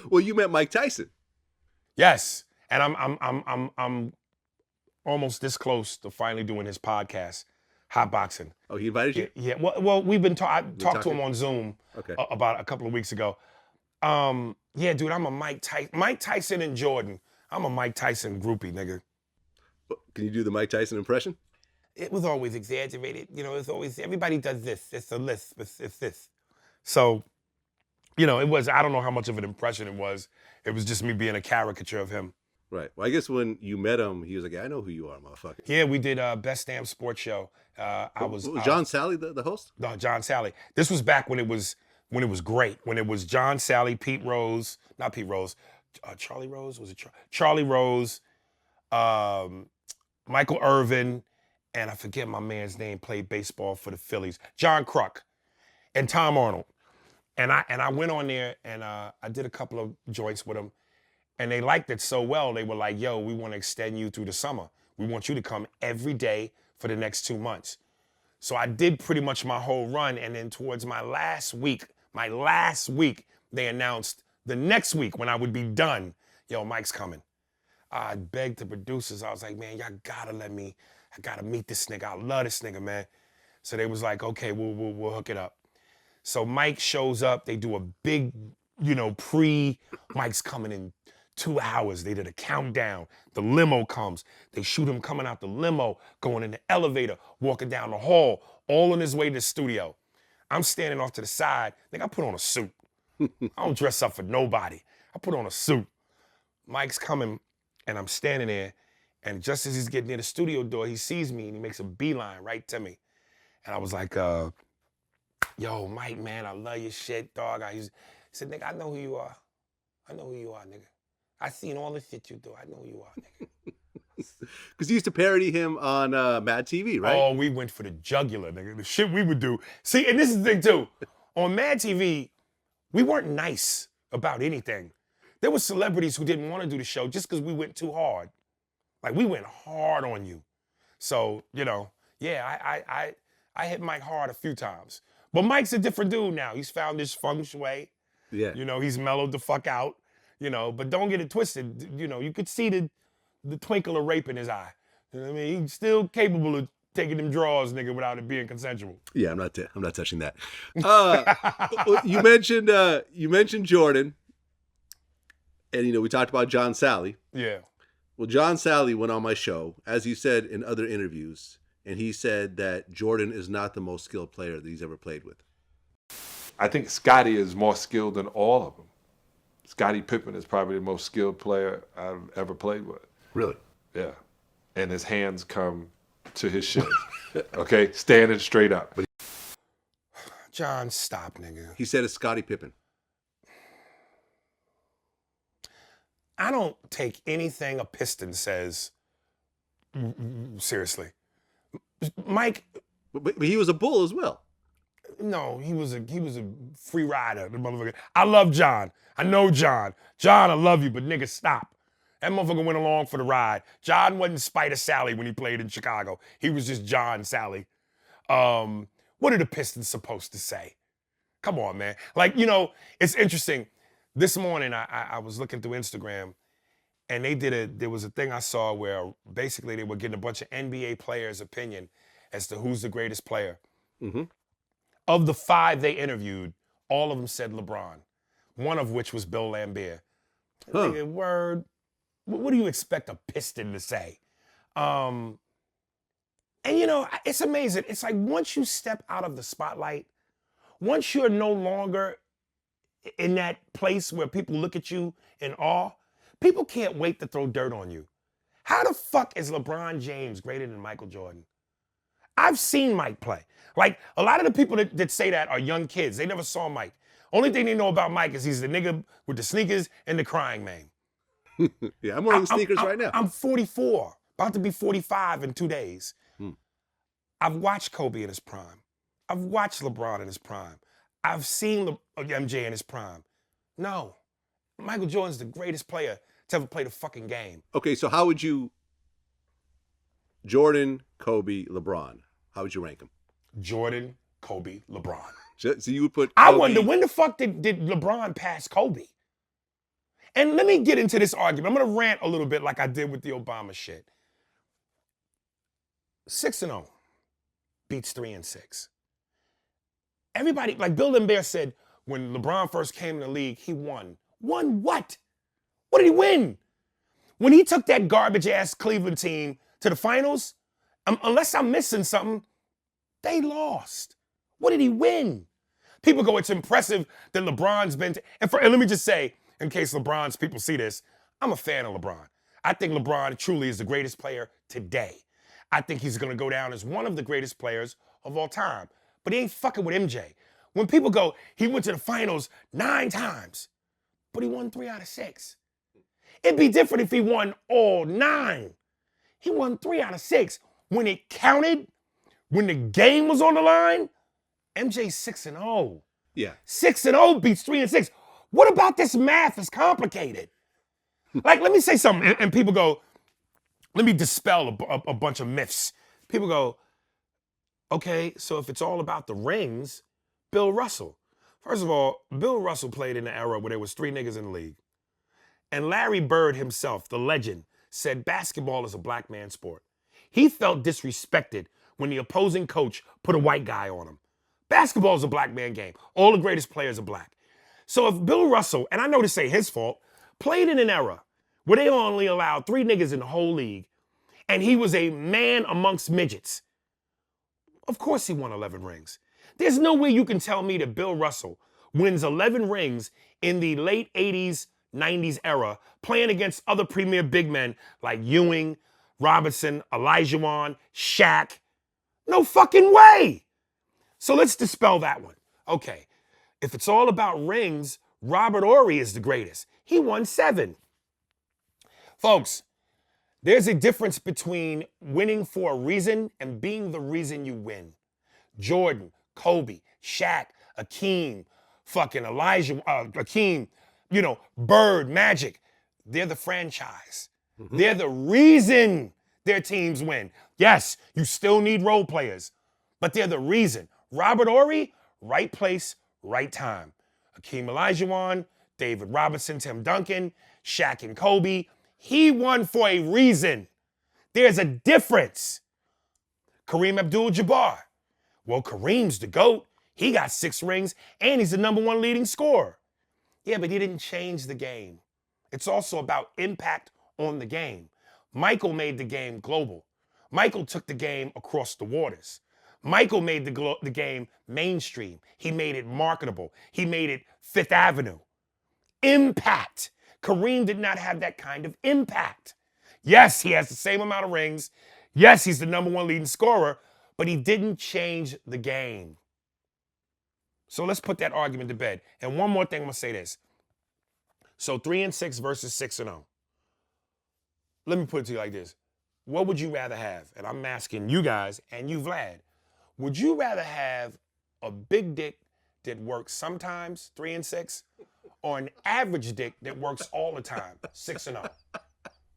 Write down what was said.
Well, you met Mike Tyson. Yes, and I'm almost this close to finally doing his podcast, Hot Boxing. Oh, he invited you? Yeah. Well, we've been I talked to him talking? on Zoom Okay. about a couple of weeks ago. Yeah, dude, I'm a Mike Tyson and Jordan. I'm a Mike Tyson groupie, nigga. Can you do the Mike Tyson impression? It was always exaggerated. You know, it's always, everybody does this. It's a list. It's this. So, you know, it was, I don't know how much of an impression it was. It was just me being a caricature of him. Right. Well, I guess when you met him, he was like, I know who you are, motherfucker. Yeah, we did Best Damn Sports Show. Was John Salley the host? No, John Salley. This was back when it was great. When it was John Salley, Charlie Rose? Was it Charlie Rose, Michael Irvin, and I forget my man's name, played baseball for the Phillies, John Kruk, and Tom Arnold. And I went on there and I did a couple of joints with them, and they liked it so well, they were like, yo, we want to extend you through the summer. We want you to come every day for the next 2 months. So I did pretty much my whole run, and then towards my last week, they announced the next week when I would be done, yo, Mike's coming. I begged the producers. I was like, man, y'all gotta let me, I gotta meet this nigga. I love this nigga, man. So they was like, okay, we'll hook it up. So Mike shows up. They do a big, Mike's coming in 2 hours. They did a countdown. The limo comes. They shoot him coming out the limo, going in the elevator, walking down the hall, all on his way to the studio. I'm standing off to the side. Nigga, I put on a suit. I don't dress up for nobody. I put on a suit. Mike's coming, and I'm standing there, and just as he's getting near the studio door, he sees me, and he makes a beeline right to me. And I was like, yo, Mike, man, I love your shit, dog. He said, nigga, I know who you are. I know who you are, nigga. I seen all the shit you do. I know who you are, nigga. Because you used to parody him on Mad TV, right? Oh, we went for the jugular, nigga. The shit we would do. See, and this is the thing, too. On Mad TV, we weren't nice about anything. There were celebrities who didn't want to do the show just because we went too hard. Like, we went hard on you. So, yeah, I hit Mike hard a few times. But Mike's a different dude now. He's found his feng shui. Yeah. He's mellowed the fuck out. But don't get it twisted. You could see the twinkle of rape in his eye. You know what I mean? He's still capable of taking them draws, nigga, without it being consensual. Yeah, I'm not touching that. You mentioned Jordan, and we talked about John Salley. Yeah. Well, John Salley went on my show, as he said in other interviews, and he said that Jordan is not the most skilled player that he's ever played with. I think Scottie is more skilled than all of them. Scottie Pippen is probably the most skilled player I've ever played with. Really? Yeah. And his hands come to his shins. Okay? Standing straight up. John, stop, nigga. He said it's Scottie Pippen. I don't take anything a Piston says seriously. Mike. But he was a Bull as well. No, he was a free rider, the motherfucker. I love John. I know John. John, I love you, but nigga, stop. That motherfucker went along for the ride. John wasn't Spider Salley when he played in Chicago. He was just John Salley. What are the Pistons supposed to say? Come on, man. Like, it's interesting. This morning, I was looking through Instagram, and there was a thing I saw where basically they were getting a bunch of NBA players' opinion as to who's the greatest player. Mm-hmm. Of the 5 they interviewed, all of them said LeBron, one of which was Bill Laimbeer. Huh. Nigga, word. What do you expect a Piston to say? And it's amazing. It's like once you step out of the spotlight, once you're no longer in that place where people look at you in awe, people can't wait to throw dirt on you. How the fuck is LeBron James greater than Michael Jordan? I've seen Mike play. Like, a lot of the people that say that are young kids. They never saw Mike. Only thing they know about Mike is he's the nigga with the sneakers and the crying man. Yeah, I'm wearing the sneakers right now. I'm 44, about to be 45 in 2 days. I've watched Kobe in his prime. I've watched LeBron in his prime. I've seen MJ in his prime. No, Michael Jordan's the greatest player to ever play the fucking game. Okay, so how would you, Jordan, Kobe, LeBron, how would you rank them? Jordan, Kobe, LeBron. So you would put Kobe. I wonder, when the fuck did LeBron pass Kobe? And let me get into this argument. I'm going to rant a little bit like I did with the Obama shit. 6-0 beats 3-6. Everybody, like Bill Lambert said, when LeBron first came in the league, he won. Won what? What did he win? When he took that garbage-ass Cleveland team to the finals, unless I'm missing something, they lost. What did he win? People go, it's impressive that LeBron's been... and let me just say, in case LeBron's people see this, I'm a fan of LeBron. I think LeBron truly is the greatest player today. I think he's going to go down as one of the greatest players of all time. But he ain't fucking with MJ. When people go, he went to the finals 9 times, but he won 3 out of 6. It'd be different if he won all 9. He won 3 out of 6. When it counted, when the game was on the line, MJ's 6-0. Yeah. 6-0 beats 3-6. What about this math is complicated? Like, let me say something, and people go, let me dispel a bunch of myths. People go, okay, so if it's all about the rings, Bill Russell. First of all, Bill Russell played in an era where there was 3 niggas in the league. And Larry Bird himself, the legend, said basketball is a black man's sport. He felt disrespected when the opposing coach put a white guy on him. Basketball is a black man game. All the greatest players are black. So if Bill Russell, and I know this ain't his fault, played in an era where they only allowed 3 niggas in the whole league, and he was a man amongst midgets, of course he won 11 rings. There's no way you can tell me that Bill Russell wins 11 rings in the late 80s, 90s era, playing against other premier big men like Ewing, Robinson, Olajuwon, Shaq. No fucking way. So let's dispel that one. Okay, if it's all about rings, Robert Horry is the greatest. He won 7. Folks, there's a difference between winning for a reason and being the reason you win. Jordan, Kobe, Shaq, Akeem, fucking Akeem, Bird, Magic. They're the franchise. Mm-hmm. They're the reason their teams win. Yes, you still need role players, but they're the reason. Robert Horry, right place, right time. Akeem Olajuwon, David Robinson, Tim Duncan, Shaq and Kobe. He won for a reason. There's a difference. Kareem Abdul-Jabbar. Well, Kareem's the GOAT. He got 6 rings, and he's the #1 leading scorer. Yeah, but he didn't change the game. It's also about impact on the game. Michael made the game global. Michael took the game across the waters. Michael made the game mainstream. He made it marketable. He made it Fifth Avenue. Impact. Kareem did not have that kind of impact. Yes, he has the same amount of rings. Yes, he's the #1 leading scorer, but he didn't change the game. So let's put that argument to bed. And one more thing, I'm going to say this. So 3-6 versus 6-0. Let me put it to you like this. What would you rather have? And I'm asking you guys and you, Vlad. Would you rather have a big dick that works sometimes, 3-6, or an average dick that works all the time, 6-0?